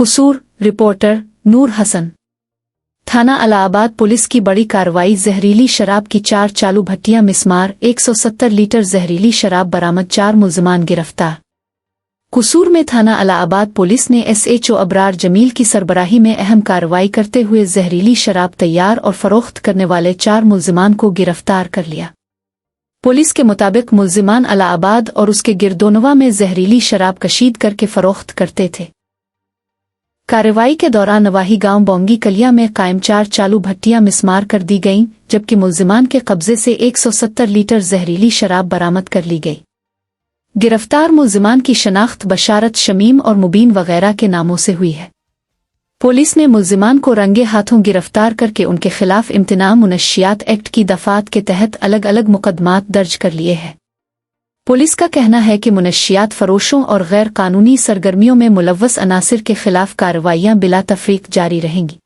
कसूर रिपोर्टर नूर हसन। थाना इलाहाबाद पुलिस की बड़ी कार्रवाई, जहरीली शराब की 4 चालू भट्टियां मिसमार, 170 लीटर जहरीली शराब बरामद, 4 मुल्जिमान गिरफ्तार। कसूर में थाना इलाहाबाद पुलिस ने SHO अबरार जमील की सरबराही में अहम कार्रवाई करते हुए जहरीली शराब तैयार और फरोख्त करने वाले 4 मुल्जिमान को गिरफ्तार कर लिया। पुलिस के मुताबिक मुल्जिमान इलाहाबाद और उसके गिरदोनवा में जहरीली शराब कशीद करके फरोख्त करते थे। कार्रवाई के दौरान नवाही गांव बोंगी कलिया में कायम 4 चालू भट्टियां मिसमार कर दी गईं, जबकि मुल्जिमान के कब्जे से 170 लीटर जहरीली शराब बरामद कर ली गई। गिरफ्तार मुल्जिमान की शनाख्त बशारत, शमीम और मुबीन वगैरह के नामों से हुई है। पुलिस ने मुल्जिमान को रंगे हाथों गिरफ्तार करके उनके खिलाफ इम्तिनाअ मुनश्शियात एक्ट की दफात के तहत अलग अलग मुकदमात दर्ज कर लिए हैं। पुलिस का कहना है कि मुनश्शियात फरोशों और गैर कानूनी सरगर्मियों में मुलव्वस अनासिर के खिलाफ कार्रवाइयां बिला तफरीक जारी रहेंगी।